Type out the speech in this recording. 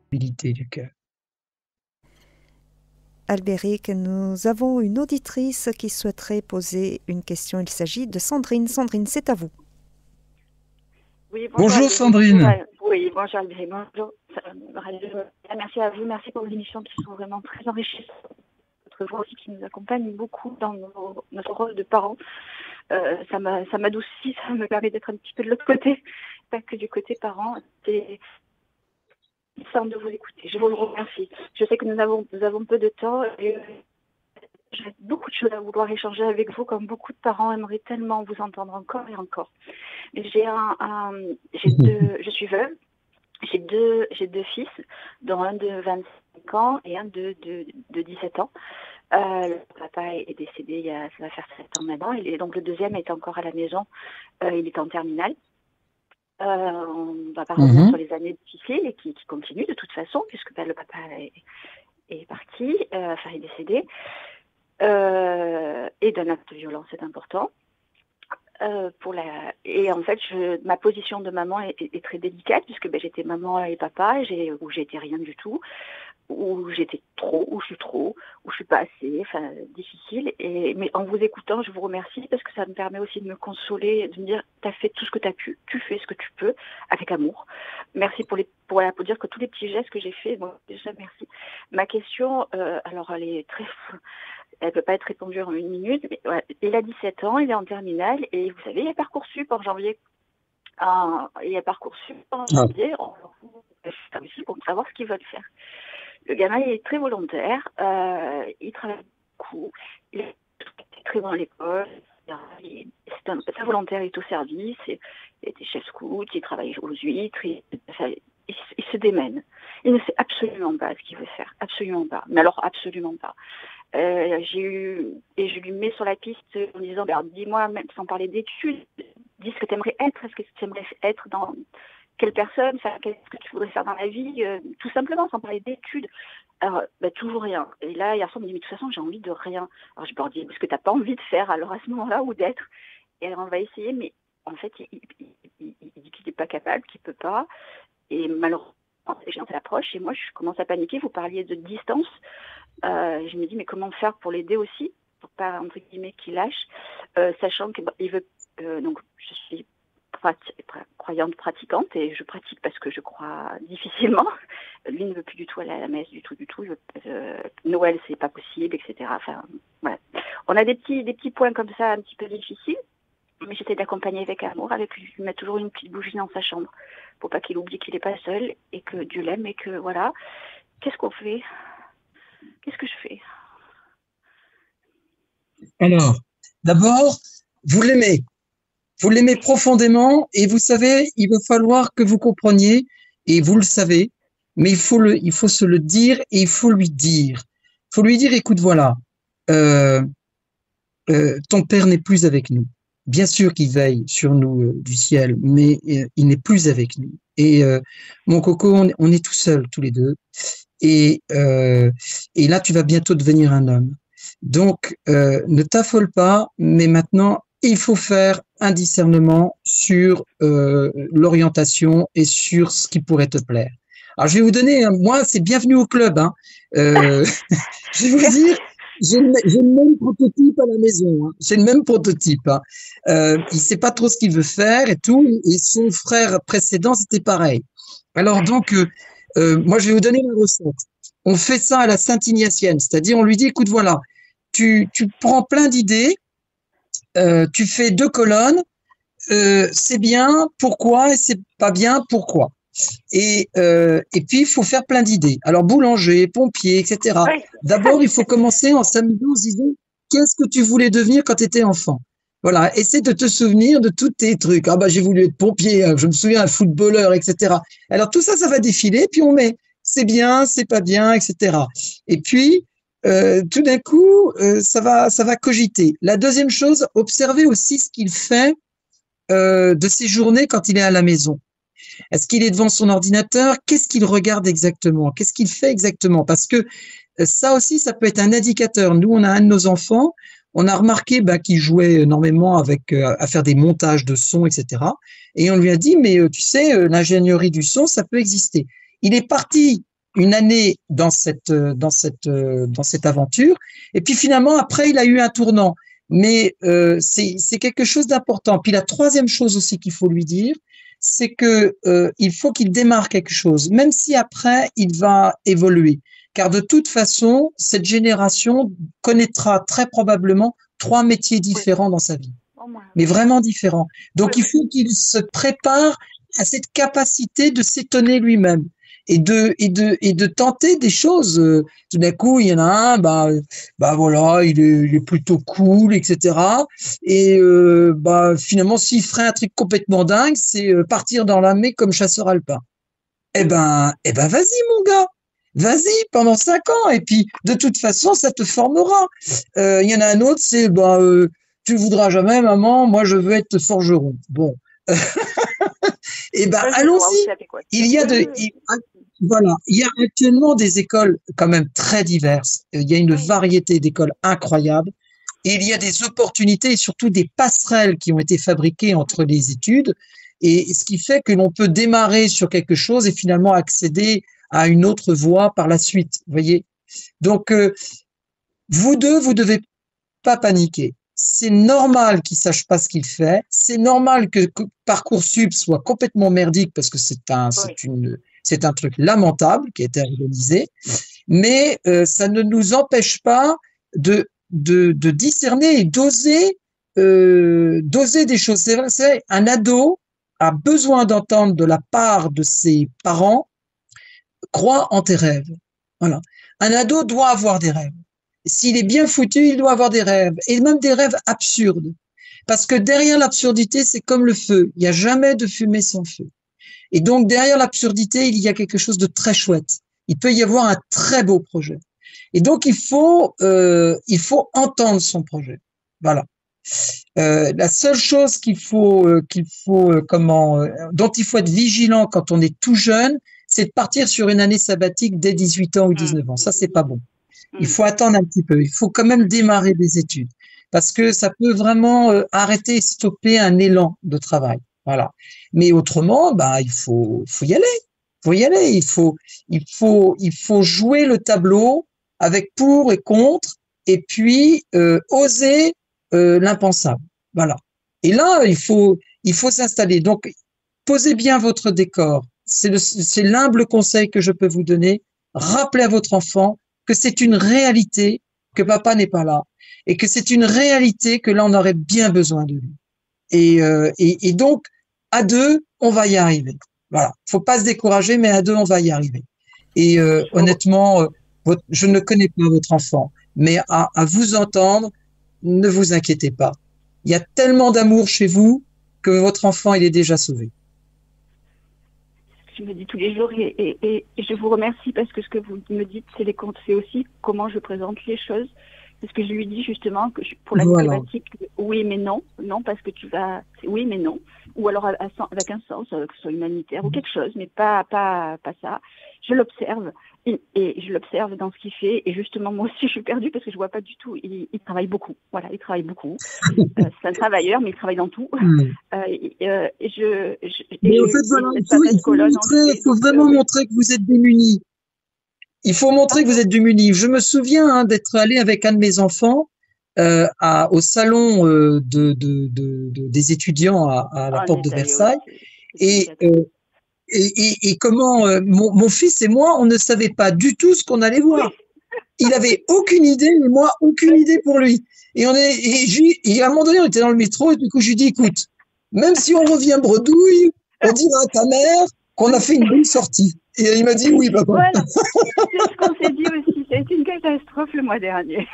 sensibilité du cœur. Albéric, nous avons une auditrice qui souhaiterait poser une question. Il s'agit de Sandrine. Sandrine, c'est à vous. Oui, bonjour Bonjour Albéric. Bonjour, Sandrine. oui, bonjour Albéric. Bonjour. Merci à vous, merci pour vos émissions qui sont vraiment très enrichissantes. Votre voix aussi qui nous accompagne beaucoup dans notre rôle de parents. Ça m'adoucit, ça me permet d'être un petit peu de l'autre côté, pas que du côté parent. C'est simple de vous écouter. Je vous remercie. Je sais que nous avons peu de temps et j'ai beaucoup de choses à vouloir échanger avec vous, comme beaucoup de parents aimeraient tellement vous entendre encore et encore. Je suis veuve, j'ai deux fils, dont un de 25 ans et un de 17 ans. Le papa est décédé, ça va faire 7 ans maintenant, donc le deuxième est encore à la maison, il est en terminale. On va pas revenir sur les années difficiles et qui continuent de toute façon, puisque le papa est parti, est décédé. Et d'un acte de violence, c'est important. Et en fait, ma position de maman est très délicate, puisque j'étais maman et papa, où j'étais rien du tout, où j'étais trop, où je suis trop, où je suis pas assez, difficile. Mais en vous écoutant, je vous remercie, parce que ça me permet aussi de me consoler, de me dire, t'as fait tout ce que t'as pu, tu fais ce que tu peux, avec amour. Merci pour dire que tous les petits gestes que j'ai faits, bon, déjà merci. Ma question, alors elle peut pas être répondue en une minute, mais ouais, il a 17 ans, il est en terminale, et vous savez, il y a Parcoursup en janvier. On pour savoir ce qu'ils veulent faire. Le gamin, il est très volontaire, il travaille beaucoup, il est très bon à l'école, c'est un très volontaire, il est au service, il était chef scout, il travaille aux huîtres, il se démène. Il ne sait absolument pas ce qu'il veut faire, absolument pas, mais alors absolument pas. Je lui mets sur la piste en disant, dis-moi, même sans parler d'études, dis ce que tu aimerais être, est-ce que tu aimerais être dans quelle personne, qu'est-ce que tu voudrais faire dans la vie, tout simplement, sans parler d'études. Alors, toujours rien. Et là, hier soir, il me dit, mais de toute façon, j'ai envie de rien. Alors, je leur dis, est-ce que tu n'as pas envie de faire, alors, à ce moment-là, ou d'être? Et alors, on va essayer, mais en fait, il dit qu'il n'est pas capable, qu'il ne peut pas. Et malheureusement, les gens s'approchent, et moi, je commence à paniquer. Vous parliez de distance. Je me dis, mais comment faire pour l'aider aussi, pour pas, entre guillemets, qu'il lâche, sachant qu'il veut... donc, je suis croyante pratiquante, et je pratique parce que je crois difficilement. Lui ne veut plus du tout aller à la messe, du tout. Noël, c'est pas possible, etc. Enfin, voilà. On a des petits points comme ça, un petit peu difficiles, mais j'essaie d'accompagner avec amour, lui mettre toujours une petite bougie dans sa chambre, pour pas qu'il oublie qu'il n'est pas seul, et que Dieu l'aime, et que voilà. Qu'est-ce qu'on fait? Qu'est-ce que je fais? Alors, d'abord, vous l'aimez. Vous l'aimez profondément, et vous savez, il va falloir que vous compreniez, et vous le savez, mais il faut se le dire, et il faut lui dire. Il faut lui dire, écoute, voilà, ton père n'est plus avec nous. Bien sûr qu'il veille sur nous du ciel, mais il n'est plus avec nous. Et mon coco, on est tout seuls, tous les deux. Et là, tu vas bientôt devenir un homme. Donc, ne t'affole pas, mais maintenant, il faut faire un discernement sur l'orientation et sur ce qui pourrait te plaire. Alors, je vais vous donner, moi, c'est bienvenue au club. Hein. Je vais vous dire, j'ai le même prototype à la maison. Hein. J'ai le même prototype. Hein. Il sait pas trop ce qu'il veut faire et tout. Et son frère précédent, c'était pareil. Alors donc, moi, je vais vous donner la recette. On fait ça à la Saint-Ignatienne, c'est-à-dire on lui dit, écoute, voilà, tu prends plein d'idées, tu fais 2 colonnes, c'est bien, pourquoi, et c'est pas bien, pourquoi. Et puis, il faut faire plein d'idées. Alors, boulanger, pompier, etc. Oui. D'abord, il faut commencer en s'amusant, en se disant, qu'est-ce que tu voulais devenir quand tu étais enfant? Voilà, essaie de te souvenir de tous tes trucs. Ah j'ai voulu être pompier, je me souviens un footballeur, etc. Alors tout ça, ça va défiler, puis on met c'est bien, c'est pas bien, etc. Et puis tout d'un coup, ça va cogiter. La deuxième chose, observez aussi ce qu'il fait de ses journées quand il est à la maison. Est-ce qu'il est devant son ordinateur? Qu'est-ce qu'il regarde exactement? Qu'est-ce qu'il fait exactement? Parce que ça aussi, ça peut être un indicateur. Nous, on a un de nos enfants, on a remarqué qu'il jouait énormément à faire des montages de sons, etc. Et on lui a dit, mais tu sais, l'ingénierie du son, ça peut exister. Il est parti une année dans cette aventure. Et puis finalement, après, il a eu un tournant. Mais c'est quelque chose d'important. Puis la troisième chose aussi qu'il faut lui dire, c'est que il faut qu'il démarre quelque chose, même si après il va évoluer. Car de toute façon, cette génération connaîtra très probablement 3 métiers différents dans sa vie, mais vraiment différents. Donc il faut qu'il se prépare à cette capacité de s'étonner lui-même et de tenter des choses. Tout d'un coup, il y en a un, voilà, il est plutôt cool, etc. Et finalement, s'il ferait un truc complètement dingue, c'est partir dans la mer comme chasseur alpin. Eh ben, vas-y, mon gars. Vas-y, pendant 5 ans. Et puis, de toute façon, ça te formera. Il y en a un autre, c'est, tu voudras jamais, maman, moi, je veux être forgeron. Bon. Eh ben, allons-y. Il y a actuellement des écoles quand même très diverses. Il y a une variété d'écoles incroyables. Et il y a des opportunités et surtout des passerelles qui ont été fabriquées entre les études. Et ce qui fait que l'on peut démarrer sur quelque chose et finalement accéder à une autre voie par la suite. Vous voyez? Donc, vous deux, vous devez pas paniquer. C'est normal qu'il sache pas ce qu'il fait. C'est normal que Parcoursup soit complètement merdique parce que c'est un truc lamentable qui a été organisé. Mais ça ne nous empêche pas de discerner et d'oser des choses. C'est vrai, un ado a besoin d'entendre de la part de ses parents: crois en tes rêves. Voilà. Un ado doit avoir des rêves. S'il est bien foutu, il doit avoir des rêves, et même des rêves absurdes. Parce que derrière l'absurdité, c'est comme le feu. Il n'y a jamais de fumée sans feu. Et donc, derrière l'absurdité, il y a quelque chose de très chouette. Il peut y avoir un très beau projet. Et donc, il faut entendre son projet. Voilà. La seule chose dont il faut être vigilant quand on est tout jeune, c'est de partir sur une année sabbatique dès 18 ans ou 19 ans. Ça, c'est pas bon. Il faut attendre un petit peu. Il faut quand même démarrer des études parce que ça peut vraiment arrêter et stopper un élan de travail. Voilà. Mais autrement, il faut y aller. Faut y aller. Il faut jouer le tableau avec pour et contre et puis oser l'impensable. Voilà. Et là, il faut s'installer. Donc, posez bien votre décor. C'est l'humble conseil que je peux vous donner. Rappelez à votre enfant que c'est une réalité que papa n'est pas là et que c'est une réalité que là on aurait bien besoin de lui. Et donc à deux on va y arriver. Voilà, faut pas se décourager, mais à deux on va y arriver. Et honnêtement, je ne connais pas votre enfant, mais à vous entendre, ne vous inquiétez pas. Il y a tellement d'amour chez vous que votre enfant il est déjà sauvé. Je me dis tous les jours et je vous remercie parce que ce que vous me dites, c'est aussi comment je présente les choses. Parce que je lui dis justement que pour la thématique, oui mais non, parce que oui mais non, ou alors avec un sens, que ce soit humanitaire ou quelque chose, mais pas ça. Je l'observe et je l'observe dans ce qu'il fait et justement moi aussi je suis perdue parce que je vois pas du tout. Il travaille beaucoup, voilà, il travaille beaucoup. C'est un travailleur mais il travaille dans tout. Mais au fait voilà, il faut vraiment montrer que vous êtes démunis. Il faut montrer que vous êtes démunis. Je me souviens d'être allé avec un de mes enfants au salon des étudiants à la porte de Versailles. Et comment mon fils et moi, on ne savait pas du tout ce qu'on allait voir. Il avait aucune idée, et moi, aucune idée pour lui. Et à un moment donné, on était dans le métro, et du coup, je lui dis, écoute, même si on revient bredouille, on dira à ta mère qu'on a fait une bonne sortie. Et il m'a dit oui, papa. Voilà, c'est ce qu'on s'est dit aussi. C'est une catastrophe le mois dernier.